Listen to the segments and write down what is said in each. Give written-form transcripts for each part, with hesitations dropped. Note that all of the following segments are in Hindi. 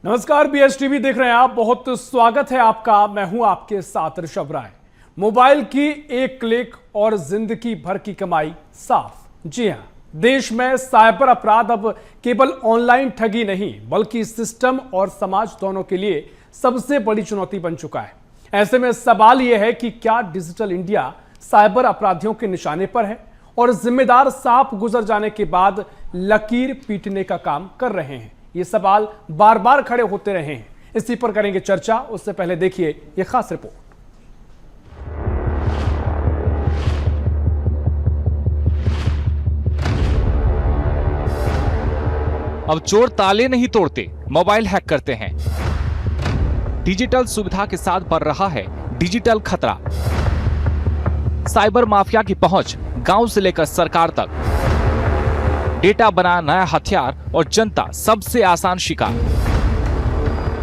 नमस्कार, बीएसटीवी देख रहे हैं आप। बहुत स्वागत है आपका। मैं हूं आपके साथ ऋषभ राय। मोबाइल की एक क्लिक और जिंदगी भर की कमाई साफ। जी हां, देश में साइबर अपराध अब केवल ऑनलाइन ठगी नहीं बल्कि सिस्टम और समाज दोनों के लिए सबसे बड़ी चुनौती बन चुका है। ऐसे में सवाल यह है कि क्या डिजिटल इंडिया साइबर अपराधियों के निशाने पर है और जिम्मेदार सांप गुजर जाने के बाद लकीर पीटने का काम कर रहे हैं। ये सवाल बार बार खड़े होते रहे हैं। इसी पर करेंगे चर्चा। उससे पहले देखिए ये खास रिपोर्ट। अब चोर ताले नहीं तोड़ते, मोबाइल हैक करते हैं। डिजिटल सुविधा के साथ बढ़ रहा है डिजिटल खतरा। साइबर माफिया की पहुंच गांव से लेकर सरकार तक। डेटा बना नया हथियार और जनता सबसे आसान शिकार।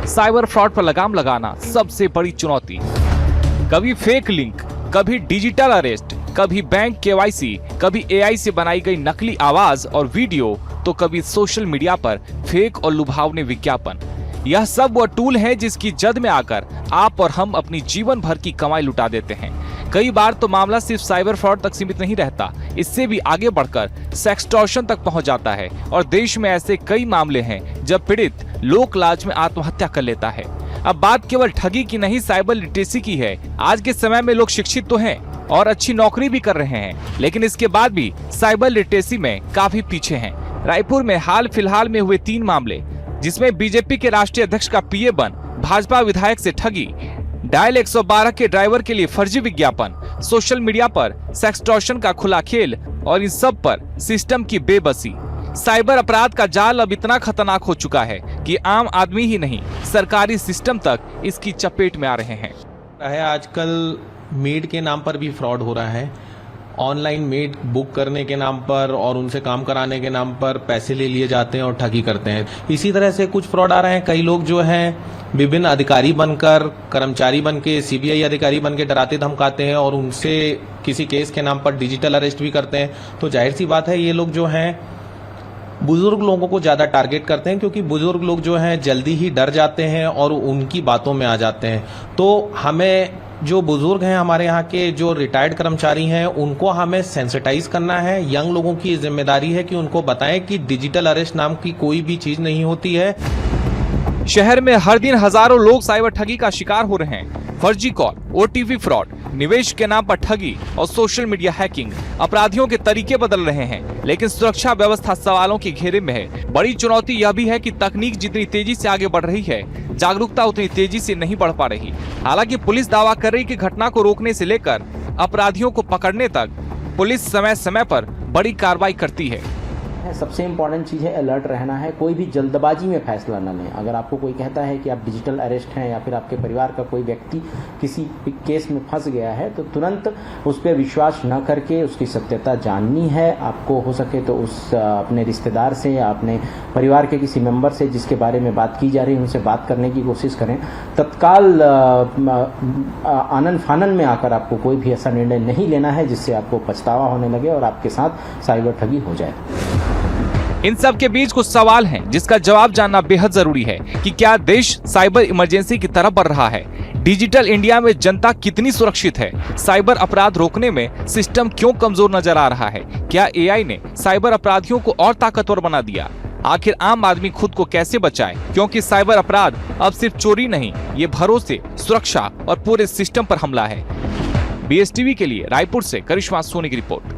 साइबर फ्रॉड पर लगाम लगाना सबसे बड़ी चुनौती। कभी फेक लिंक, कभी डिजिटल अरेस्ट, कभी बैंक केवाईसी, कभी एआई से बनाई गई नकली आवाज और वीडियो, तो कभी सोशल मीडिया पर फेक और लुभावने विज्ञापन। यह सब वह टूल है जिसकी जद में आकर आप और हम अपनी जीवन भर की कमाई लुटा देते हैं। कई बार तो मामला सिर्फ साइबर फ्रॉड तक सीमित नहीं रहता, इससे भी आगे बढ़कर सेक्सटॉर्शन तक पहुंच जाता है। और देश में ऐसे कई मामले हैं जब पीड़ित लोक लाज में आत्महत्या कर लेता है। अब बात केवल ठगी की नहीं, साइबर लिटरेसी की है। आज के समय में लोग शिक्षित तो हैं और अच्छी नौकरी भी कर रहे हैं, लेकिन इसके बाद भी साइबर लिटरेसी में काफी पीछे हैं। रायपुर में हाल फिलहाल में हुए 3 मामले, जिसमें बीजेपी के राष्ट्रीय अध्यक्ष का पीए बन भाजपा विधायक से ठगी, डायल 112 के ड्राइवर के लिए फर्जी विज्ञापन, सोशल मीडिया पर सेक्सटॉर्शन का खुला खेल और इन सब पर सिस्टम की बेबसी। साइबर अपराध का जाल अब इतना खतरनाक हो चुका है कि आम आदमी ही नहीं, सरकारी सिस्टम तक इसकी चपेट में आ रहे हैं। आजकल मेड के नाम पर भी फ्रॉड हो रहा है। ऑनलाइन मेड बुक करने के नाम पर और उनसे काम कराने के नाम पर पैसे ले लिए जाते हैं और ठगी करते हैं। इसी तरह से कुछ फ्रॉड आ रहे हैं। कई लोग जो हैं विभिन्न अधिकारी बनकर, कर्मचारी बनके, सीबीआई अधिकारी बनके डराते धमकाते हैं और उनसे किसी केस के नाम पर डिजिटल अरेस्ट भी करते हैं। तो जाहिर सी बात है, ये लोग जो हैं बुजुर्ग लोगों को ज्यादा टारगेट करते हैं, क्योंकि बुजुर्ग लोग जो हैं जल्दी ही डर जाते हैं और उनकी बातों में आ जाते हैं। तो हमें जो बुजुर्ग हैं, हमारे यहाँ के जो रिटायर्ड कर्मचारी हैं, उनको हमें सेंसिटाइज करना है। यंग लोगों की जिम्मेदारी है कि उनको बताएं कि डिजिटल अरेस्ट नाम की कोई भी चीज नहीं होती है। शहर में हर दिन हजारों लोग साइबर ठगी का शिकार हो रहे हैं। फर्जी कॉल, ओटीपी फ्रॉड, निवेश के नाम पर ठगी और सोशल मीडिया हैकिंग अपराधियों के तरीके बदल रहे हैं, लेकिन सुरक्षा व्यवस्था सवालों के घेरे में है। बड़ी चुनौती यह भी है कि तकनीक जितनी तेजी से आगे बढ़ रही है, जागरूकता उतनी तेजी से नहीं बढ़ पा रही। हालांकि पुलिस दावा कर रही कि घटना को रोकने से लेकर अपराधियों को पकड़ने तक पुलिस समय समय पर बड़ी कार्रवाई करती है। सबसे इम्पॉर्टेंट चीज़ है अलर्ट रहना है। कोई भी जल्दबाजी में फैसला न लें। अगर आपको कोई कहता है कि आप डिजिटल अरेस्ट हैं या फिर आपके परिवार का कोई व्यक्ति किसी केस में फंस गया है, तो तुरंत उस पर विश्वास न करके उसकी सत्यता जाननी है। आपको हो सके तो उस अपने रिश्तेदार से या अपने परिवार के किसी मेंबर से जिसके बारे में बात की जा रही है, उनसे बात करने की कोशिश करें। तत्काल आनन फानन में आकर आपको कोई भी ऐसा निर्णय नहीं लेना है जिससे आपको पछतावा होने लगे और आपके साथ साइबर ठगी हो जाए। इन सब के बीच कुछ सवाल हैं जिसका जवाब जानना बेहद जरूरी है कि क्या देश साइबर इमरजेंसी की तरफ बढ़ रहा है? डिजिटल इंडिया में जनता कितनी सुरक्षित है? साइबर अपराध रोकने में सिस्टम क्यों कमजोर नजर आ रहा है? क्या एआई ने साइबर अपराधियों को और ताकतवर बना दिया? आखिर आम आदमी खुद को कैसे बचाए, क्योंकि साइबर अपराध अब सिर्फ चोरी नहीं, ये भरोसे, सुरक्षा और पूरे सिस्टम पर हमला है। बीएसटीवी के लिए रायपुर से करिश्मा सोनी की रिपोर्ट।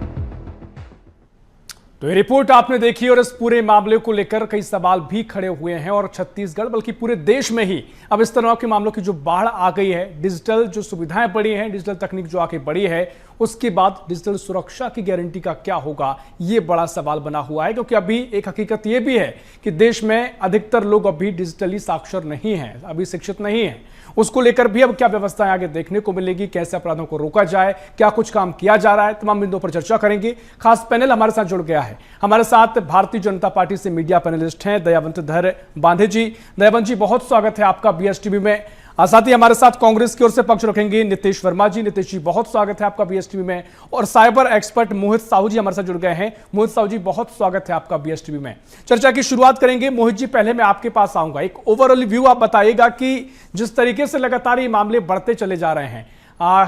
तो ये रिपोर्ट आपने देखी और इस पूरे मामले को लेकर कई सवाल भी खड़े हुए हैं और छत्तीसगढ़ बल्कि पूरे देश में ही अब इस तरह के मामलों की जो बाढ़ आ गई है। डिजिटल जो सुविधाएं बढ़ी हैं, डिजिटल तकनीक जो आके बढ़ी है, उसके बाद डिजिटल सुरक्षा की गारंटी का क्या होगा, ये बड़ा सवाल बना हुआ है। क्योंकि अभी एक हकीकत ये भी है कि देश में अधिकतर लोग अभी डिजिटली साक्षर नहीं हैं, अभी शिक्षित नहीं हैं। उसको लेकर भी अब क्या व्यवस्थाएं आगे देखने को मिलेगी, कैसे अपराधों को रोका जाए, क्या कुछ काम किया जा रहा है, तमाम बिंदुओं पर चर्चा करेंगे। खास पैनल हमारे साथ जुड़ गया है। हमारे साथ भारतीय जनता पार्टी से मीडिया पैनलिस्ट हैं दयावंत धर बांधे जी। दयावंत जी, बहुत स्वागत है आपका बीएसटीवी में। साथ ही हमारे साथ कांग्रेस की ओर से पक्ष रखेंगे नीतीश वर्मा जी। नीतीश जी, बहुत स्वागत है आपका बीएसटीवी में। और साइबर एक्सपर्ट मोहित साहू जी हमारे साथ जुड़ गए हैं। मोहित साहू जी, बहुत स्वागत है आपका बीएसटीवी में। चर्चा की शुरुआत करेंगे। मोहित जी, पहले मैं आपके पास आऊंगा, एक ओवरऑल व्यू आप बताइएगा कि जिस तरीके से लगातार ये मामले बढ़ते चले जा रहे हैं,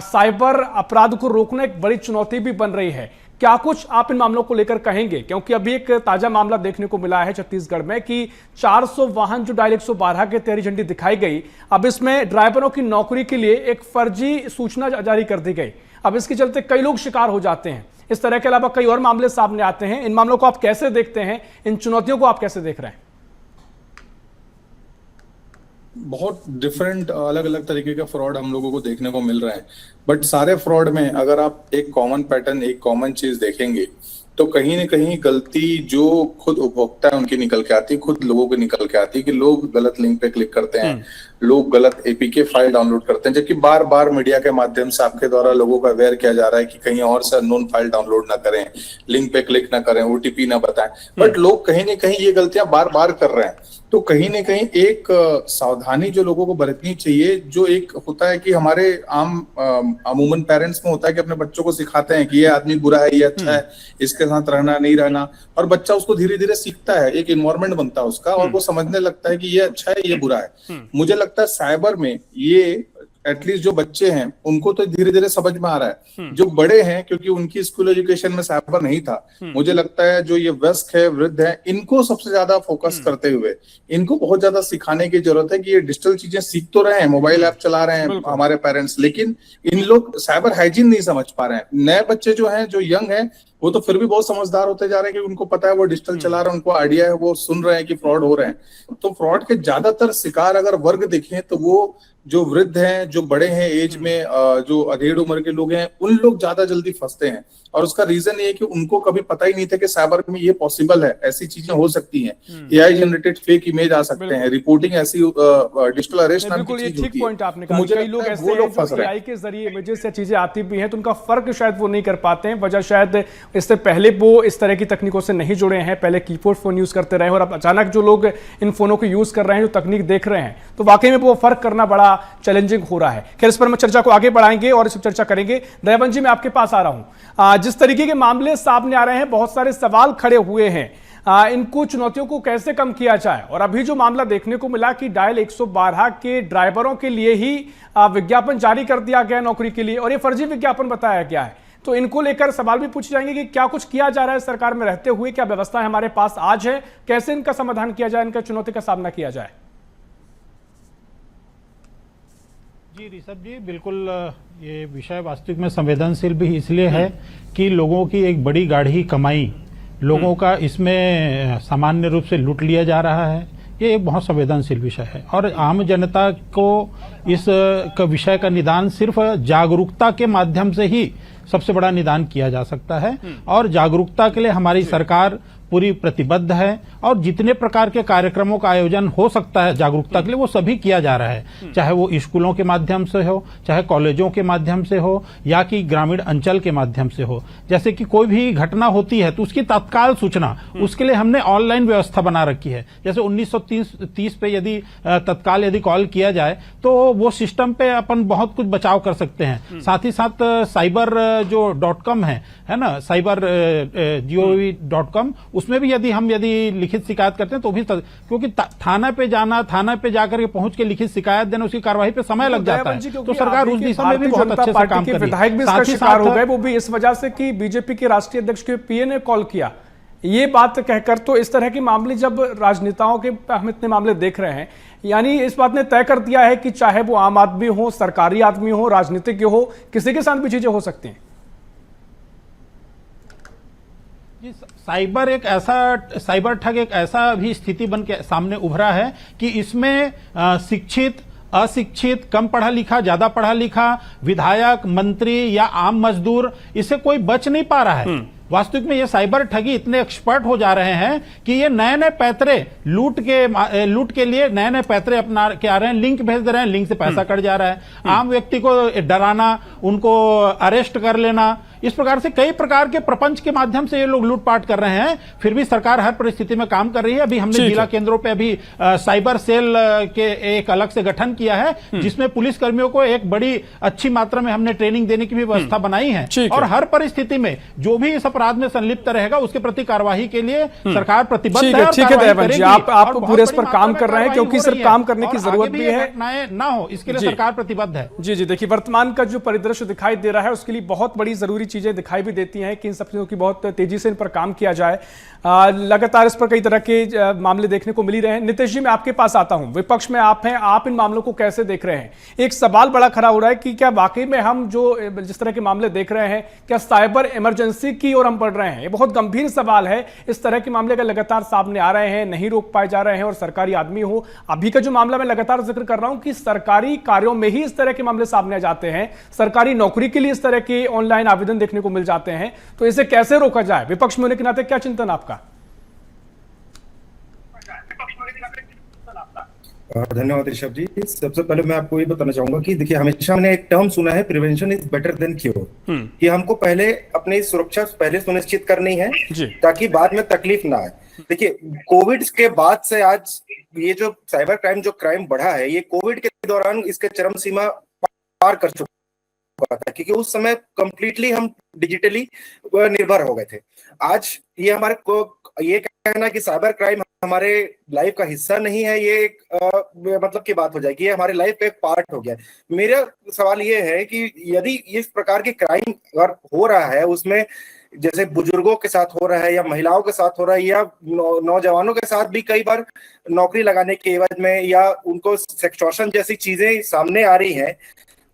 साइबर अपराध को रोकना एक बड़ी चुनौती भी बन रही है। क्या कुछ आप इन मामलों को लेकर कहेंगे? क्योंकि अभी एक ताजा मामला देखने को मिला है छत्तीसगढ़ में कि 400 वाहन जो डायल 112 के तहत झंडी दिखाई गई, अब इसमें ड्राइवरों की नौकरी के लिए एक फर्जी सूचना जारी कर दी गई। अब इसके चलते कई लोग शिकार हो जाते हैं। इस तरह के अलावा कई और मामले सामने आते हैं। इन मामलों को आप कैसे देखते हैं? इन चुनौतियों को आप कैसे देख रहे हैं? बहुत डिफरेंट अलग अलग तरीके का फ्रॉड हम लोगों को देखने को मिल रहा है, बट सारे फ्रॉड में अगर आप एक कॉमन पैटर्न, एक कॉमन चीज देखेंगे तो कहीं ना कहीं गलती जो खुद उपभोक्ता है उनकी निकल के आती है, खुद लोगों की निकल के आती है कि लोग गलत लिंक पे क्लिक करते हैं, लोग गलत एपीके फाइल डाउनलोड करते हैं, जबकि बार बार मीडिया के माध्यम से आपके द्वारा लोगों को अवेयर किया जा रहा है कि कहीं और से अननोन फाइल डाउनलोड ना करें, लिंक पे क्लिक ना करें, ओटीपी ना बताएं, बट लोग कहीं ना कहीं ये गलतियां बार बार कर रहे हैं। तो कहीं ना कहीं एक सावधानी जो लोगों को बरतनी चाहिए, जो एक होता है कि हमारे अमूमन पेरेंट्स में होता है कि अपने बच्चों को सिखाते हैं कि ये आदमी बुरा है, ये अच्छा है, इसके साथ रहना नहीं रहना, और बच्चा उसको धीरे धीरे सीखता है, एक इन्वायरमेंट बनता है उसका और वो समझने लगता है कि ये अच्छा है, ये बुरा है। मुझे लगता है साइबर में ये एटलीस्ट जो बच्चे हैं उनको तो धीरे धीरे समझ में आ रहा है। जो बड़े हैं, क्योंकि उनकी स्कूल एजुकेशन में साइबर नहीं था, मुझे लगता है जो ये वयस्क है, वृद्ध है, इनको सबसे ज्यादा फोकस करते हुए इनको बहुत ज्यादा सिखाने की जरूरत है कि ये डिजिटल चीजें सीख तो रहे हैं, मोबाइल ऐप चला रहे हैं हमारे पेरेंट्स, लेकिन इन लोग साइबर हाइजीन नहीं समझ पा रहे हैं। नए बच्चे जो हैं, जो यंग हैं, वो तो फिर भी बहुत समझदार होते जा रहे हैं कि उनको पता है वो डिजिटल चला रहे हैं, उनको आइडिया है, वो सुन रहे हैं कि फ्रॉड हो रहे हैं। तो फ्रॉड के ज्यादातर शिकार अगर वर्ग देखें तो वो जो वृद्ध हैं, जो बड़े हैं एज में, जो अधेड़ उम्र के लोग हैं, उन लोग ज्यादा जल्दी फंसते हैं। और उसका रीजन ये है कि उनको कभी पता ही नहीं था कि साइबर में ये पॉसिबल है, ऐसी चीजें हो सकती हैं, एआई जनरेटेड फेक इमेज आ सकते हैं, रिपोर्टिंग ऐसी डिजिटल अरेस्ट नाम की चीज होती है। पॉइंट आपने कहा, कई लोग ऐसे हैं जो एआई के जरिए इमेजेस या चीजें आती भी हैं तो उनका फर्क शायद वो नहीं कर पाते हैं। वजह शायद इससे पहले वो इस तरह की तकनीकों से नहीं जुड़े हैं, पहले कीपैड फोन यूज करते रहे, और अब अचानक जो लोग इन फोनों को यूज कर रहे हैं, जो तकनीक देख रहे हैं, तो वाकई में वो फर्क करना बड़ा चैलेंजिंग हो रहा है। खैर, इस पर हम चर्चा को आगे बढ़ाएंगे और इस पर चर्चा करेंगे। दयावन जी, मैं आपके पास आ रहा हूं। जिस तरीके के मामले सामने आ रहे हैं, बहुत सारे सवाल खड़े हुए हैं। इनको चुनौतियों को कैसे कम किया जाए? और अभी जो मामला देखने को मिला कि डायल 112 के ड्राइवरों के लिए ही विज्ञापन जारी कर दिया गया नौकरी के लिए, और ये फर्जी विज्ञापन बताया गया है। तो इनको लेकर सवाल भी पूछे जाएंगे कि क्या कुछ किया जा रहा है सरकार में रहते हुए, क्या व्यवस्था हमारे पास आज है, कैसे इनका समाधान किया जाए, इनका चुनौती का सामना किया जाए। जी ऋषभ जी, बिल्कुल ये विषय वास्तविक में संवेदनशील भी इसलिए है कि लोगों की एक बड़ी गाढ़ी कमाई, लोगों का इसमें सामान्य रूप से लूट लिया जा रहा है। ये एक बहुत संवेदनशील विषय है और आम जनता को इस विषय का निदान सिर्फ जागरूकता के माध्यम से ही सबसे बड़ा निदान किया जा सकता है। और जागरूकता के लिए हमारी सरकार पूरी प्रतिबद्ध है और जितने प्रकार के कार्यक्रमों का आयोजन हो सकता है जागरूकता के लिए, वो सभी किया जा रहा है, चाहे वो स्कूलों के माध्यम से हो, चाहे कॉलेजों के माध्यम से हो, या कि ग्रामीण अंचल के माध्यम से हो। जैसे कि कोई भी घटना होती है तो उसकी तत्काल सूचना, उसके लिए हमने ऑनलाइन व्यवस्था बना रखी है। जैसे 1930 पे यदि तत्काल यदि कॉल किया जाए तो वो सिस्टम पे अपन बहुत कुछ बचाव कर सकते हैं। साथ ही साथ साइबर जो .com है ना, साइबर gov.com, उसमें भी यदि हम लिखित शिकायत करते हैं तो भी, क्योंकि थाना पे जाना, थाना पे जाकर के पहुंच के लिखित शिकायत देना, उसकी कार्यवाही पे समय लग जाता है। तो सरकार उस दिशा में भी बहुत अच्छे से काम कर रही है। विधायक भी इसका शिकार हो गए, वो भी इस वजह से कि बीजेपी के राष्ट्रीय अध्यक्ष के पीए ने कॉल किया, ये बात कहकर। तो इस तरह के मामले जब राजनेताओं के हम इतने मामले देख रहे हैं, यानी इस बात ने तय कर दिया है कि चाहे वो आम आदमी हो, सरकारी आदमी हो, राजनीतिज्ञ हो, किसी के साथ भी चीजें हो सकती हैं। साइबर ठग एक ऐसा भी स्थिति बन के सामने उभरा है कि इसमें शिक्षित, अशिक्षित, कम पढ़ा लिखा, ज्यादा पढ़ा लिखा, विधायक, मंत्री या आम मजदूर, इससे कोई बच नहीं पा रहा है। वास्तविक में ये साइबर ठगी इतने एक्सपर्ट हो जा रहे हैं कि ये नए नए पैतरे लूट के लिए नए नए पैतरे अपना के आ रहे हैं, लिंक भेज दे रहे हैं, लिंक से पैसा कट जा रहा है। आम व्यक्ति को डराना, उनको अरेस्ट कर लेना, इस प्रकार से कई प्रकार के प्रपंच के माध्यम से ये लोग लूटपाट कर रहे हैं। फिर भी सरकार हर परिस्थिति में काम कर रही है। अभी हमने जिला केंद्रों पे अभी साइबर सेल के एक अलग से गठन किया है, जिसमें पुलिस कर्मियों को एक बड़ी अच्छी मात्रा में हमने ट्रेनिंग देने की भी व्यवस्था बनाई है। और हर परिस्थिति में जो भी इस अपराध में संलिप्त रहेगा उसके प्रति कार्यवाही के लिए सरकार प्रतिबद्ध है। ठीक है देवेंद्र जी, आप पूरे इस पर काम कर रहे हैं, क्योंकि सिर्फ काम करने की जरूरत भी है, घटनाएं ना हो इसके लिए सरकार प्रतिबद्ध है। जी, देखिए वर्तमान का जो परिदृश्य दिखाई दे रहा है उसके लिए बहुत बड़ी जरूरी चीजें दिखाई भी देती हैं कि इन सब चीजों की बहुत तेजी से इन पर काम किया जाए। लगातार इस पर कई तरह के मामले देखने को मिल ही रहे हैं। नितेश जी, मैं आपके पास आता हूं, विपक्ष में आप हैं, आप इन मामलों को कैसे देख रहे हैं? एक सवाल बड़ा खड़ा हो रहा है कि क्या वाकई में हम जो जिस तरह के मामले देख रहे हैं, क्या साइबर इमरजेंसी की ओर हम बढ़ रहे हैं? ये बहुत गंभीर सवाल है। इस तरह के मामले का लगातार सामने आ रहे हैं, नहीं रोक पाए जा रहे हैं, और सरकारी आदमी हो। अभी का जो मामला मैं लगातार जिक्र कर रहा हूं कि सरकारी कार्यों में ही इस तरह के मामले सामने आ जाते हैं, सरकारी नौकरी के लिए इस तरह के ऑनलाइन आवेदन देखने को मिल जाते हैं, तो इसे कैसे रोका जाए? विपक्ष में होने के नाते क्या चिंतन आपका? धन्यवाद ऋषभ जी। सबसे पहले मैं आपको ये बताना चाहूंगा कि देखिए, हमेशा मैंने एक टर्म सुना है, prevention is better than cure, कि हमको पहले अपनी सुरक्षा पहले सुनिश्चित करनी है ताकि बाद में तकलीफ ना आए। देखिए, कोविड के बाद से आज ये जो साइबर क्राइम जो क्राइम बढ़ा है, ये कोविड के दौरान इसके चरम सीमा पार कर चुका था, क्योंकि उस समय कंप्लीटली हम डिजिटली निर्भर हो गए थे। आज ये हमारे को ये कहना कि साइबर क्राइम हमारे लाइफ का हिस्सा नहीं है, ये एक मतलब की बात हो जाएगी, ये हमारे लाइफ का एक पार्ट हो गया। मेरा सवाल ये है कि यदि इस प्रकार के क्राइम अगर हो रहा है, उसमें जैसे बुजुर्गों के साथ हो रहा है या महिलाओं के साथ हो रहा है या नौजवानों के साथ भी कई बार नौकरी लगाने के एवज में या उनको सेक्सटॉर्शन जैसी चीजें सामने आ रही हैं,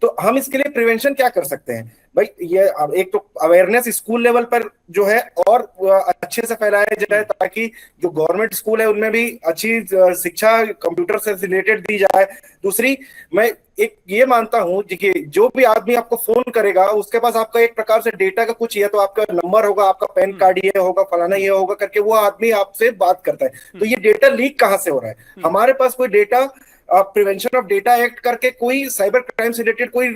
तो हम इसके लिए प्रिवेंशन क्या कर सकते हैं? भाई, ये एक तो अवेयरनेस स्कूल लेवल पर जो है और अच्छे से फैलाया जाए, ताकि जो गवर्नमेंट स्कूल है उनमें भी अच्छी शिक्षा कंप्यूटर से रिलेटेड दी जाए। दूसरी, मैं एक ये मानता हूं कि जो भी आदमी आपको फोन करेगा उसके पास आपका एक प्रकार से डेटा का कुछ है, तो आपका नंबर होगा, आपका पैन कार्ड ये होगा, फलाना ये होगा करके वो आदमी आपसे बात करता है। तो ये डेटा लीक कहाँ से हो रहा है? हमारे पास कोई data prevention of data act करके कोई साइबर क्राइम से रिलेटेड कोई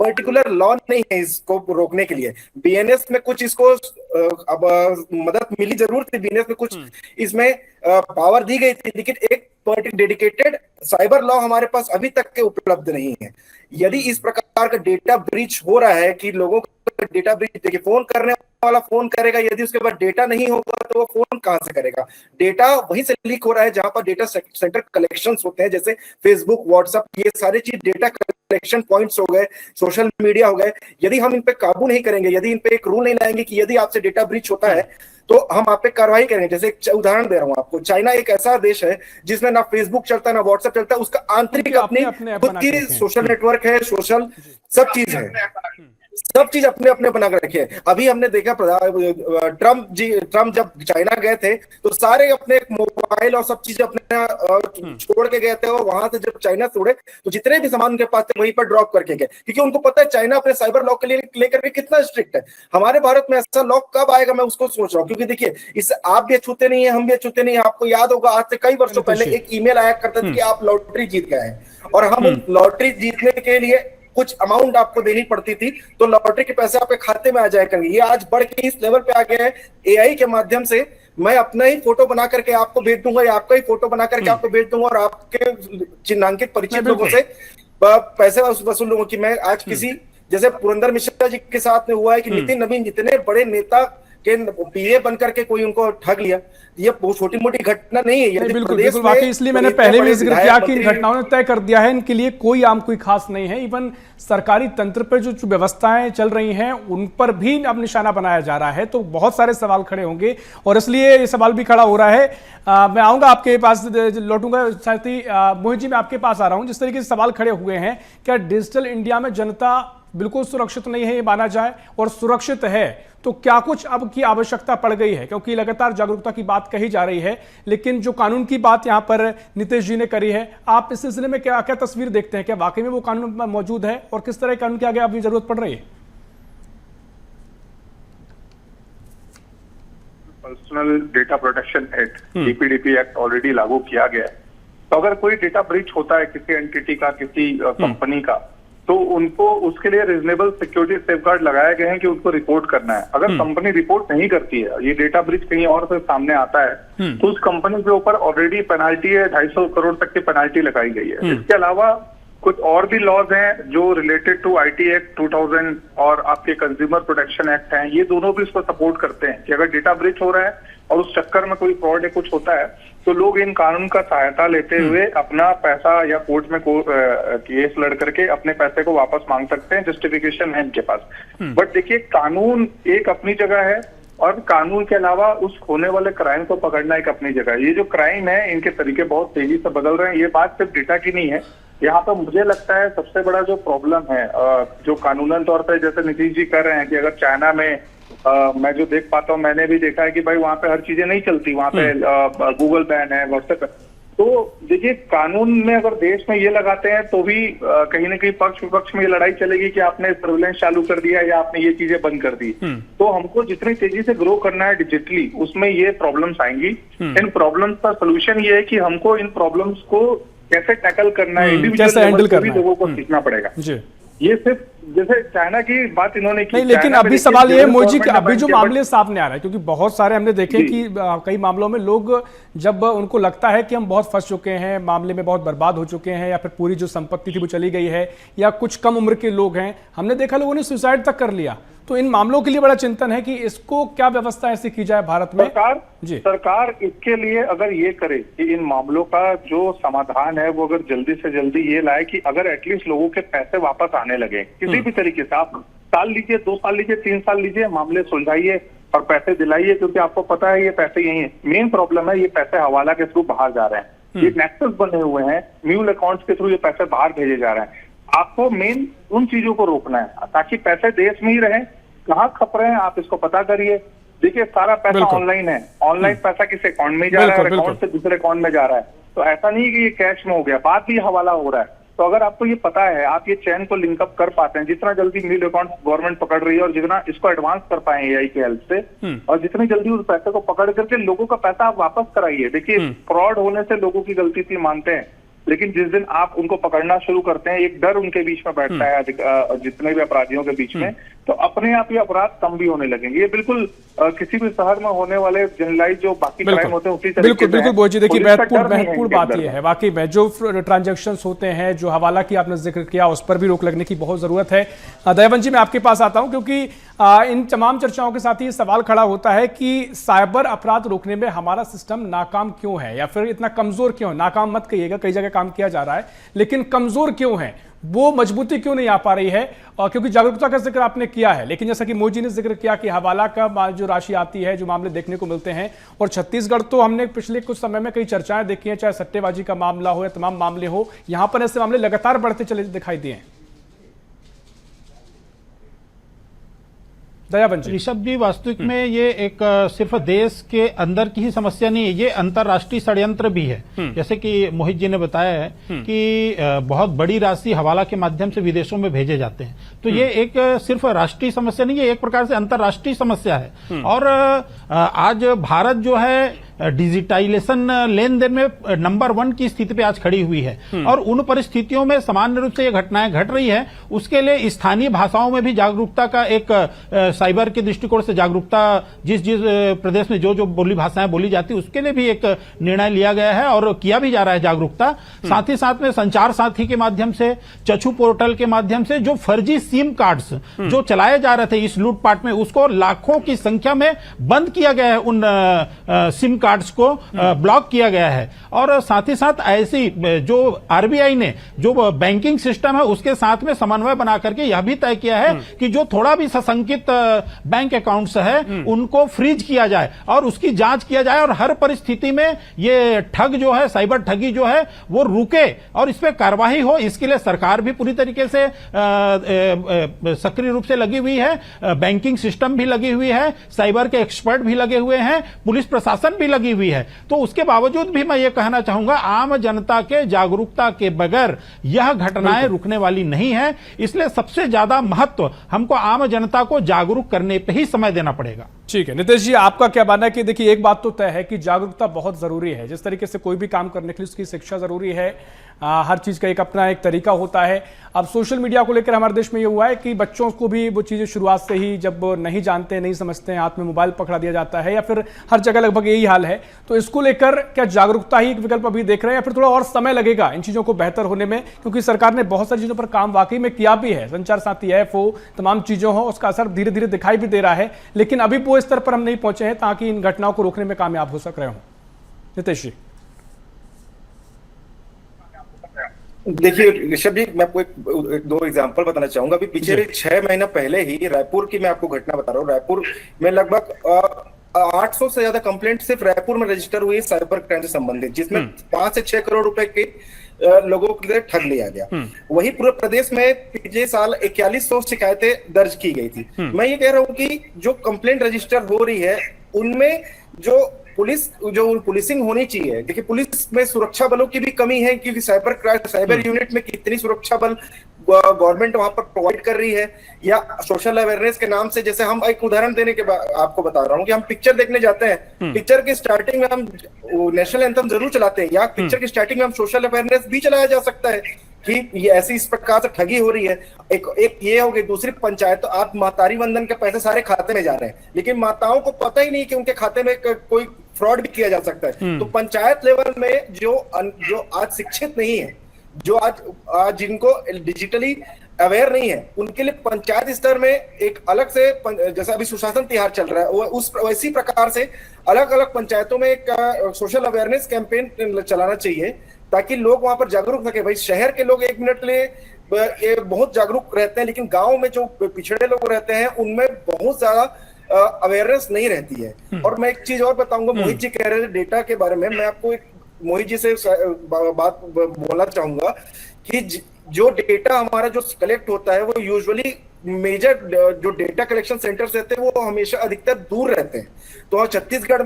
पर्टिकुलर लॉ नहीं है इसको रोकने के लिए। बीएनएस में कुछ इसको अब मदद मिली जरूर थी, बीएनएस में कुछ इसमें पावर दी गई थी, लेकिन एक डेडिकेटेड साइबर लॉ हमारे पास अभी तक के उपलब्ध नहीं है। यदि इस प्रकार का डेटा ब्रीच हो रहा है कि लोगों का डेटा ब्रीच, देखिए फोन करने वाला फोन करेगा, यदि उसके पास डेटा नहीं होगा तो वो फोन कहां से करेगा? डेटा वहीं से लीक हो रहा है जहां पर डेटा सेंटर कलेक्शंस होते हैं, जैसे फेसबुक, व्हाट्सएप, ये सारी चीज डेटा कलेक्शन पॉइंट्स हो गए, सोशल मीडिया हो गए। यदि हम इन पे काबू नहीं करेंगे, यदि इन पे एक रूल नहीं लाएंगे कि यदि आपसे डेटा ब्रीच होता है तो हम आप पे कार्रवाई करेंगे। जैसे एक उदाहरण दे रहा हूं आपको, चाइना एक ऐसा देश है जिसमें ना फेसबुक चलता है ना व्हाट्सएप चलता है, उसका आंतरिक अपनी खुद की सोशल नेटवर्क है, सोशल सब चीज है, सब चीज अपने अपने बना कर रखे हैं। अभी हमने देखा ट्रम्प जब चाइना गए थे तो सारे अपने मोबाइल और सब चीजें अपने छोड़ के गए थे, और वहां से जब चाइना छोड़े तो जितने भी सामान उनके पास थे वहीं पर ड्रॉप करके गए, क्योंकि उनको पता है चाइना अपने साइबर लॉ के लिए लेकर के कितना स्ट्रिक्ट है। हमारे भारत में ऐसा लॉ कब आएगा, मैं उसको सोच रहा हूँ, क्योंकि देखिए इससे आप भी अछूते नहीं है, हम भी अछूते नहीं है। आपको याद होगा आज से कई वर्षों पहले एक ईमेल आया करता था कि आप लॉटरी जीत गए हैं, और हम लॉटरी जीतने के लिए कुछ अमाउंट आपको देनी पड़ती थी, तो लॉटरी के पैसे आपके खाते में आ जाया करेंगे। ये आज बढ़ के इस लेवल पे आ गया है, एआई के माध्यम से मैं अपना ही फोटो बना करके आपको भेज दूंगा या आपका ही फोटो बना करके आपको भेज दूंगा, और आपके चिन्हांकित परिचित लोगों से पैसे वसूल लूंगा। कि मैं आज किसी जैसे पुरंदर मिश्रा जी के साथ में हुआ है कि नितिन नवीन जितने बड़े नेता के पीए बनकर के कोई उनको ठग लिया, ये बहुत छोटी मोटी घटना नहीं है। बिल्कुल बिल्कुल, वाकई इसलिए मैंने पहले भी जिक्र किया कि इन घटनाओं ने तय कर दिया है, इनके लिए कोई आम कोई खास नहीं है। इवन सरकारी तंत्र पर जो व्यवस्थाएं चल रही हैं उन पर भी अब निशाना बनाया जा रहा है, तो बहुत सारे सवाल खड़े होंगे, और इसलिए ये सवाल भी खड़ा हो रहा है। मैं आऊंगा आपके पास, लौटूंगा साथ ही मोहित जी, मैं आपके पास आ रहा हूं। जिस तरीके से सवाल खड़े हुए हैं, क्या डिजिटल इंडिया में जनता बिल्कुल सुरक्षित नहीं है ये माना जाए, और सुरक्षित है तो क्या कुछ अब की आवश्यकता पड़ गई है? क्योंकि लगातार जागरूकता की बात कही जा रही है, लेकिन जो कानून की बात यहां पर नितेश जी ने करी है, आप इस सिलसिले में क्या क्या तस्वीर देखते हैं? क्या वाकई में वो कानून मौजूद है, और किस तरह के कानून के आगे अभी जरूरत पड़ रही है? Personal data protection act, DPDP act already लागू किया गया है। तो अगर कोई डेटा ब्रीच होता है किसी एंटिटी का, किसी कंपनी का, तो उनको उसके लिए रीजनेबल सिक्योरिटी सेफगार्ड लगाए गए हैं कि उनको रिपोर्ट करना है। अगर कंपनी रिपोर्ट नहीं करती है, ये डेटा ब्रीच कहीं और से सामने आता है, तो उस कंपनी के ऊपर ऑलरेडी पेनाल्टी है, 250 करोड़ तक की पेनाल्टी लगाई गई है। इसके अलावा कुछ और भी लॉज हैं जो रिलेटेड टू आईटी एक्ट 2000 और आपके कंज्यूमर प्रोटेक्शन एक्ट हैं, ये दोनों भी इसको सपोर्ट करते हैं कि अगर डेटा ब्रीच हो रहा है और उस चक्कर में कोई फ्रॉड या कुछ होता है तो लोग इन कानून का सहायता लेते हुए अपना पैसा या कोर्ट में केस लड़ करके अपने पैसे को वापस मांग सकते हैं, जस्टिफिकेशन है इनके पास। बट देखिए, कानून एक अपनी जगह है और कानून के अलावा उस होने वाले क्राइम को पकड़ना एक अपनी जगह है। ये जो क्राइम है, इनके तरीके बहुत तेजी से बदल रहे हैं। ये बात सिर्फ डेटा की नहीं है, यहाँ पर मुझे लगता है सबसे बड़ा जो प्रॉब्लम है, जो कानूनन तौर पर जैसे नीतीश जी कर रहे हैं कि अगर चाइना में मैं जो देख पाता हूँ, मैंने भी देखा है कि भाई वहाँ पे हर चीजें नहीं चलती, वहाँ पे गूगल बैन है, व्हाट्सएप। तो देखिए, कानून में अगर देश में ये लगाते हैं तो भी कहीं ना कहीं पक्ष विपक्ष में ये लड़ाई चलेगी कि आपने सर्विलेंस चालू कर दिया या आपने ये चीजें बंद कर दी। तो हमको जितनी तेजी से ग्रो करना है डिजिटली, उसमें ये प्रॉब्लम्स आएंगी। इन प्रॉब्लम्स का सोल्यूशन ये है कि हमको इन प्रॉब्लम्स को कैसे टैकल करना है, कैसे हैंडल करना है, लोगों को सीखना पड़ेगा। ये सिर्फ जैसे चाइना की बात इन्होंने की नहीं, लेकिन अभी सवाल ये है मोहित जी कि अभी जो मामले सामने आ रहा है, क्योंकि बहुत सारे हमने देखे कि कई मामलों में लोग जब उनको लगता है कि हम बहुत फंस चुके हैं, मामले में बहुत बर्बाद हो चुके हैं, या फिर पूरी जो संपत्ति थी वो चली गई है, या कुछ कम उम्र के लोग हैं, हमने देखा लोगों ने सुसाइड तक कर लिया। तो इन मामलों के लिए बड़ा चिंतन है कि इसको क्या व्यवस्था ऐसी की जाए भारत में। सरकार इसके लिए अगर ये करे कि इन मामलों का जो समाधान है वो अगर जल्दी से जल्दी ये लाए कि अगर एटलीस्ट लोगों के पैसे वापस आने लगे किसी भी तरीके से, आप साल लीजिए, 2 साल लीजिए, 3 साल लीजिए, मामले सुलझाइए और पैसे दिलाइए, क्योंकि आपको पता है ये पैसे यही है। मेन प्रॉब्लम है ये पैसे हवाला के थ्रू बाहर जा रहे हैं, ये नेक्सस बने हुए हैं, म्यूल अकाउंट्स के थ्रू ये पैसे बाहर भेजे जा रहे हैं। आपको मेन उन चीजों को रोकना है ताकि पैसे देश में ही रहे। कहाँ खप रहे हैं आप इसको पता करिए। देखिए, सारा पैसा ऑनलाइन है, ऑनलाइन पैसा किसी अकाउंट में जा रहा है और अकाउंट से दूसरे अकाउंट में जा रहा है। तो ऐसा नहीं कि ये कैश में हो गया, बात भी हवाला हो रहा है। तो अगर आपको ये पता है, आप ये चैन को लिंकअप कर पाते हैं, जितना जल्दी मिल अकाउंट गवर्नमेंट पकड़ रही है और जितना इसको एडवांस कर पाए एआई के हेल्प से, और जितनी जल्दी उस पैसे को पकड़ करके लोगों का पैसा आप वापस कराइए। देखिए, फ्रॉड होने से लोगों की गलती थी मानते हैं, लेकिन जिस दिन आप उनको पकड़ना शुरू करते हैं, एक डर उनके बीच में बैठता है जितने भी अपराधियों के बीच में, तो अपने आप ये अपराध कम भी होने लगेंगे। ये बिल्कुल किसी भी शहर में होने वाले जनरलाइज जो बाकी क्राइम होते हैं उसी तरीके से। बिल्कुल बोझ जी, देखिए महत्वपूर्ण बात यह है वाकई में, जो ट्रांजैक्शंस होते हैं, जो हवाला की आपने जिक्र किया, उस पर भी रोक लगने की बहुत जरूरत है। दयावंत जी, मैं आपके पास आता हूं क्योंकि इन तमाम चर्चाओं के साथ ही सवाल खड़ा होता है कि साइबर अपराध रोकने में हमारा सिस्टम नाकाम क्यों है, या फिर इतना कमजोर क्यों है। नाकाम मत कहिएगा, कई जगह काम किया जा रहा है, लेकिन कमजोर क्यों है, वो मजबूती क्यों नहीं आ पा रही है। और क्योंकि जागरूकता का जिक्र आपने किया है, लेकिन जैसा कि मोदी जी ने जिक्र किया कि हवाला का जो राशि आती है, जो मामले देखने को मिलते हैं, और छत्तीसगढ़ तो हमने पिछले कुछ समय में कई चर्चाएं देखी हैं, चाहे सट्टेबाजी का मामला हो या तमाम मामले हो, यहां पर ऐसे मामले लगातार बढ़ते चले दिखाई दिए हैं। ऋषभ जी, वास्तविक में ये एक सिर्फ देश के अंदर की ही समस्या नहीं है, ये अंतर्राष्ट्रीय षड्यंत्र भी है। जैसे कि मोहित जी ने बताया है कि बहुत बड़ी राशि हवाला के माध्यम से विदेशों में भेजे जाते हैं। तो ये एक सिर्फ राष्ट्रीय समस्या नहीं है, एक प्रकार से अंतर्राष्ट्रीय समस्या है। और आज भारत जो है डिजिटाइजेशन लेन देन में नंबर 1 की स्थिति पे आज खड़ी हुई है, और उन परिस्थितियों में सामान्य रूप से ये घटनाएं घट रही है। उसके लिए स्थानीय भाषाओं में भी जागरूकता का एक साइबर के दृष्टिकोण से जागरूकता, जिस प्रदेश में जो जो बोली भाषाएं बोली जाती है उसके लिए भी एक निर्णय लिया गया है और किया भी जा रहा है जागरूकता। साथ ही साथ में संचार साथी के माध्यम से, चक्षु पोर्टल के माध्यम से जो फर्जी सिम कार्ड्स जो चलाए जा रहे थे इस लूटपाट में, उसको लाखों की संख्या में बंद किया गया है, उन सिम कार्ड्स को ब्लॉक किया गया है। और साथ ही साथ ऐसी जो आरबीआई ने जो बैंकिंग सिस्टम है उसके साथ में समन्वय बना करके यह भी तय किया है कि जो थोड़ा भी सशंकित बैंक अकाउंट्स है उनको फ्रीज किया जाए और उसकी जांच किया जाए, और हर परिस्थिति में ये ठग जो है, साइबर ठगी जो है वो रुके और इस पे कार्रवाई हो। इसके लिए सरकार भी पूरी तरीके से सक्रिय रूप से लगी हुई है, बैंकिंग सिस्टम भी लगी हुई है, साइबर के एक्सपर्ट भी लगे हुए हैं, पुलिस प्रशासन भी लगी हुई है। तो उसके बावजूद भी मैं ये कहना चाहूंगा, आम जनता के जागरूकता के बगैर यह घटनाएं रुकने वाली नहीं है। इसलिए सबसे ज्यादा महत्व हमको आम जनता को जागरूक करने पे ही समय देना पड़ेगा। ठीक है नितेश जी, आपका क्या मानना है कि देखिए एक बात तो तय है कि जागरूकता बहुत जरूरी है, जिस तरीके से कोई भी काम करने के लिए उसकी शिक्षा जरूरी है, हर चीज़ का एक अपना एक तरीका होता है। अब सोशल मीडिया को लेकर हमारे देश में ये हुआ है कि बच्चों को भी वो चीज़ें शुरुआत से ही जब नहीं जानते नहीं समझते हैं हाथ में मोबाइल पकड़ा दिया जाता है, या फिर हर जगह लगभग यही हाल है। तो इसको लेकर क्या जागरूकता ही एक विकल्प अभी देख रहे हैं, या फिर थोड़ा और समय लगेगा इन चीज़ों को बेहतर होने में? क्योंकि सरकार ने बहुत सारी चीज़ों पर काम वाकई में किया भी है, संचार साथी ऐप हो, तमाम चीज़ों हो, उसका असर धीरे धीरे दिखाई भी दे रहा है, लेकिन अभी वो स्तर पर हम नहीं पहुंचे हैं ताकि इन घटनाओं को रोकने में कामयाब हो सक रहे हों। नितेश जी। देखिए ऋषभ जी, मैं आपको एक दो एग्जांपल बताना चाहूंगा। अभी पिछले 6 महीना पहले ही रायपुर की मैं आपको घटना बता रहा हूँ। रायपुर में लगभग 800 से ज्यादा कंप्लेंट सिर्फ रायपुर में रजिस्टर हुई साइबर क्राइम से संबंधित, जिसमें 5 से 6 करोड़ रुपए के लोगों के ठग लिया गया। वही पूरे प्रदेश में पिछले साल 4100 शिकायतें दर्ज की गई थी। मैं ये कह रहा हूँ कि जो कंप्लेंट रजिस्टर हो रही है उनमें जो पुलिसिंग होनी चाहिए। देखिए पुलिस में सुरक्षा बलों की भी कमी है, क्योंकि साइबर यूनिट में कितनी सुरक्षा बल गवर्नमेंट वहां पर प्रोवाइड कर रही है, या सोशल अवेयरनेस के नाम से, जैसे हम एक उदाहरण देने के बाद आपको बता रहा हूँ कि हम पिक्चर देखने जाते हैं, पिक्चर की स्टार्टिंग में हम नेशनल एंथम जरूर चलाते हैं, या पिक्चर की स्टार्टिंग में हम सोशल अवेयरनेस भी चलाया जा सकता है कि ये ऐसी इस प्रकार से ठगी हो रही है। एक ये हो गई। दूसरी पंचायत, तो आप महतारी वंदन के पैसे सारे खाते में जा रहे हैं, लेकिन माताओं को पता ही नहीं कि उनके खाते में कोई फ्रॉड भी किया जा सकता है। तो पंचायत लेवल में जो आज शिक्षित नहीं है, जो आज जिनको डिजिटली अवेयर नहीं है, उनके लिए पंचायत स्तर में एक अलग से, जैसा अभी सुशासन तिहार चल रहा है, वैसी प्रकार से अलग अलग पंचायतों में एक सोशल अवेयरनेस कैंपेन चलाना चाहिए, ताकि लोग वहां पर जागरूक सके। भाई शहर के लोग 1 मिनट लिए ये बहुत जागरूक रहते हैं, लेकिन गांव में जो पिछड़े लोग रहते हैं उनमें बहुत ज्यादा अवेयरनेस नहीं रहती है। और मैं एक चीज और बताऊंगा, मोहित जी कह रहे थे डेटा के बारे में, मैं आपको एक मोहित जी से बात बोलना चाहूंगा कि जो डेटा हमारा जो कलेक्ट होता है वो यूजुअली मेजर जो डेटा कलेक्शन सेंटर्स रहते हैं वो हमेशा अधिकतर दूर रहते हैं। तो छत्तीसगढ़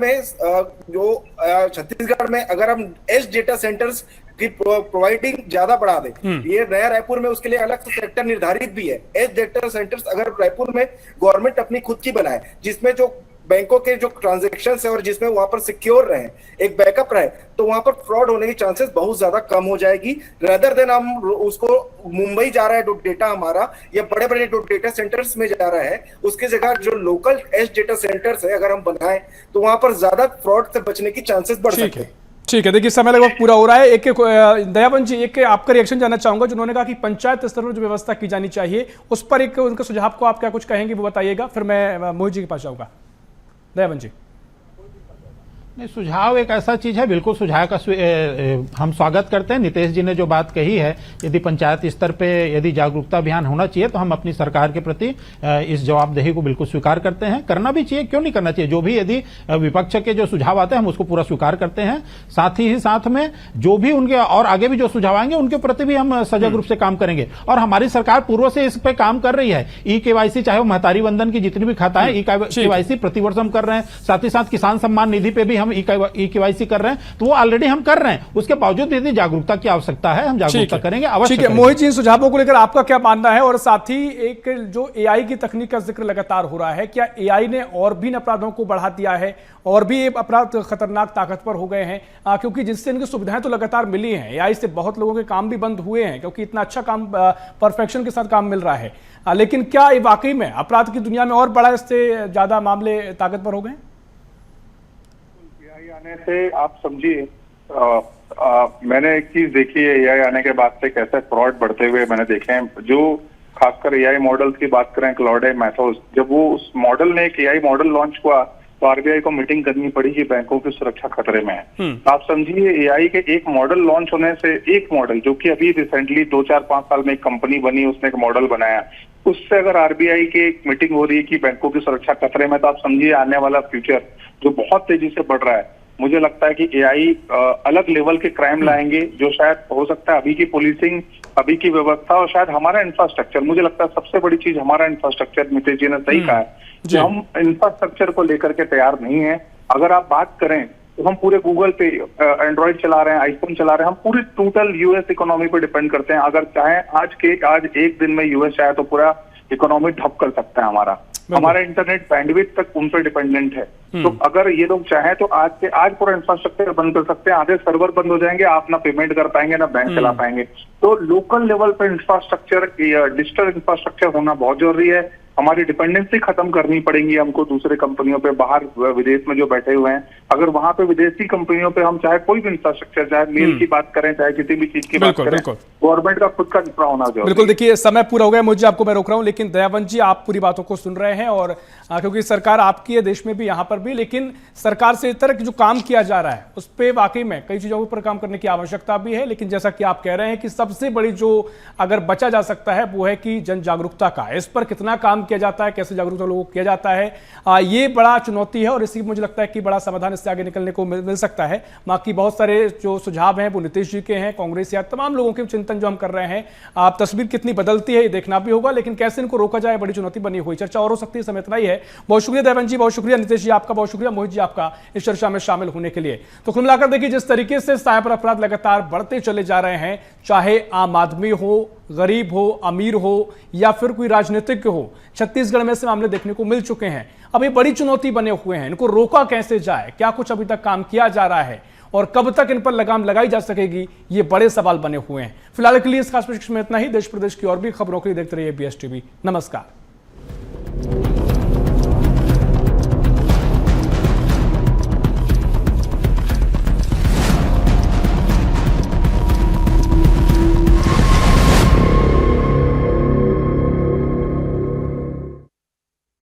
में अगर हम एज डेटा सेंटर्स की प्रोवाइडिंग ज्यादा बढ़ा दें, ये नया रायपुर में उसके लिए अलग से सेक्टर निर्धारित भी है। एज डेटा सेंटर्स अगर रायपुर में गवर्नमेंट अपनी खुद की बनाए, जिसमें जो बैंकों के जो ट्रांजैक्शन है और जिसमें वहां पर सिक्योर रहे, एक बैकअप रहे, तो वहां पर फ्रॉड होने की चांसेस बहुत ज्यादा कम हो जाएगी। रेदर देन हम उसको मुंबई जा रहा है डेटा हमारा, या बड़े बड़े जो डेटा सेंटर्स में जा रहा है, उसकी जगह जो लोकल एज डेटा सेंटर्स है अगर हम बनाएं, तो वहां पर ज्यादा फ्रॉड से बचने की चांसेस बढ़ सकते हैं। ठीक है, देखिए समय लगभग पूरा हो रहा है। एक दयाबंत जी, एक आपका रिएक्शन जानना चाहूंगा। जिन्होंने कहा कि पंचायत स्तर पर जो व्यवस्था की जानी चाहिए, उस पर एक उनके सुझाव को आप क्या कुछ कहेंगे वो बताइएगा, फिर मैं मोहित जी के पास जाऊंगा। दयाबंत जी। नहीं, सुझाव एक ऐसा चीज है, बिल्कुल सुझाव का हम स्वागत करते हैं। नितेश जी ने जो बात कही है, यदि पंचायत स्तर पे यदि जागरूकता अभियान होना चाहिए तो हम अपनी सरकार के प्रति इस जवाबदेही को बिल्कुल स्वीकार करते हैं। करना भी चाहिए, क्यों नहीं करना चाहिए। जो भी यदि विपक्ष के जो सुझाव आते हैं हम उसको पूरा स्वीकार करते हैं। साथ ही साथ में जो भी उनके और आगे भी जो सुझाव आएंगे उनके प्रति भी हम सजग रूप से काम करेंगे। और हमारी सरकार पूर्व से इस पे काम कर रही है। ई-केवाईसी, चाहे वो महतारी वंदन की जितनी भी खाता है, ई-केवाईसी प्रतिवर्ष हम कर रहे हैं। साथ ही साथ किसान सम्मान निधि पे भी हम ई-केवाईसी कर रहे हैं, तो वो ऑलरेडी हम कर रहे हैं। उसके बावजूद यदि जागरूकता की आवश्यकता है, हम जागरूकता करेंगे अवश्य। ठीक है, मोहित जी, इन सुझावों को लेकर आपका क्या मानना है? और साथ ही एक जो एआई की तकनीक का जिक्र लगातार हो रहा है, क्या एआई ने और भी अपराधों को बढ़ा दिया है, और भी अपराध खतरनाक ताकतवर हो गए हैं? क्योंकि जिससे इनकी सुविधाएं तो लगातार मिली हैं, एआई से बहुत लोगों के काम भी बंद हुए हैं, क्योंकि इतना अच्छा काम परफेक्शन के साथ काम मिल रहा है। लेकिन क्या ये वाकई में अपराध की दुनिया में और बड़ा, इससे ज्यादा मामले ताकतवर हो गए? आने से आप समझिए, मैंने एक चीज देखी है, एआई आने के बाद से कैसे फ्रॉड बढ़ते हुए मैंने देखे हैं। जो खासकर एआई मॉडल्स की बात करें, क्लाउड मैथोस, जब वो उस मॉडल ने एक एआई मॉडल लॉन्च हुआ तो आरबीआई को मीटिंग करनी पड़ी कि बैंकों की सुरक्षा खतरे में है। आप समझिए, एआई के एक मॉडल लॉन्च होने से, एक मॉडल जो कि अभी रिसेंटली 2-4-5 साल में एक कंपनी बनी, उसने एक मॉडल बनाया, उससे अगर आरबीआई की एक मीटिंग हो रही है कि बैंकों की सुरक्षा खतरे में, तो आप समझिए आने वाला फ्यूचर जो बहुत तेजी से बढ़ रहा है, मुझे लगता है कि एआई अलग लेवल के क्राइम लाएंगे, जो शायद हो सकता है अभी की पुलिसिंग, अभी की व्यवस्था और शायद हमारा इंफ्रास्ट्रक्चर, मुझे लगता है सबसे बड़ी चीज हमारा इंफ्रास्ट्रक्चर, नितेश जी ने सही कहा है कि हम इंफ्रास्ट्रक्चर को लेकर के तैयार नहीं है। अगर आप बात करें तो हम पूरे गूगल पे एंड्रॉइड चला रहे हैं, आईफोन चला रहे हैं, हम पूरी टोटल यूएस इकोनॉमी पे डिपेंड करते हैं। अगर चाहे आज एक दिन में यूएस चाहे तो पूरा इकोनॉमी ठप कर सकता है हमारा। हमारा इंटरनेट बैंडविड्थ तक उन पर डिपेंडेंट है। तो अगर ये लोग चाहें तो आज से आज पूरा इंफ्रास्ट्रक्चर बंद कर सकते हैं, आधे सर्वर बंद हो जाएंगे, आप ना पेमेंट कर पाएंगे ना बैंक चला पाएंगे। तो लोकल लेवल पर इंफ्रास्ट्रक्चर, डिजिटल इंफ्रास्ट्रक्चर होना बहुत जरूरी है। हमारी डिपेंडेंसी खत्म करनी पड़ेंगी हमको दूसरे कंपनियों पे, बाहर विदेश में जो बैठे हुए हैं। अगर वहां पे विदेशी कंपनियों पे हम चाहे कोई भी इंफ्रास्ट्रक्चर, चाहे मेल की बात करें, चाहे किसी भी चीज की बात करें, गवर्नमेंट का खुद का इंफ्रा होना जरूरी। बिल्कुल, देखिए समय पूरा हो गया, मुझे आपको मैं रोक रहा हूं, लेकिन दयावंत जी आप पूरी बातों को सुन रहे हैं और क्योंकि सरकार आपकी है देश में भी, यहाँ पर भी, लेकिन सरकार से इस तरह जो काम किया जा रहा है उस पर वाकई में कई चीजों पर काम करने की आवश्यकता भी है। लेकिन जैसा कि आप कह रहे हैं कि सबसे बड़ी जो अगर बचा जा सकता है वो है कि जन जागरूकता का, इस पर कितना काम किया जाता है, कैसे जागरूकता लोगों को किया जाता है, ये बड़ा चुनौती है और इसी मुझे लगता है कि बड़ा समाधान इससे आगे निकलने को मिल सकता है। बाकी बहुत सारे जो सुझाव हैं वो नीतीश जी के हैं, कांग्रेस या तमाम लोगों के चिंतन जो हम कर रहे हैं। आप तस्वीर कितनी बदलती है ये देखना भी होगा, लेकिन कैसे इनको रोका जाए बड़ी चुनौती बनी हुई। चर्चा और हो सकती है, समय इतना ही है। बहुत शुक्रिया दयावंत जी, बहुत शुक्रिया नीतीश जी आपका, बहुत शुक्रिया मोहित जी आपका इस चर्चा में शामिल होने के लिए। तो कुल मिलाकर देखिए जिस तरीके से साइबर अपराध लगातार बढ़ते चले जा रहे हैं, चाहे आम आदमी हो, गरीब हो, अमीर हो या फिर कोई राजनीतिज्ञ हो, छत्तीसगढ़ में से मामले देखने को मिल चुके हैं। अब ये बड़ी चुनौती बने हुए हैं, इनको रोका कैसे जाए, क्या कुछ अभी तक काम किया जा रहा है और कब तक इन पर लगाम लगाई जा सकेगी, ये बड़े सवाल बने हुए हैं। फिलहाल के लिए इस खास प्रशिक्षण में इतना ही। देश प्रदेश की और भी खबरों के लिए देखते रहिए BSTV। नमस्कार।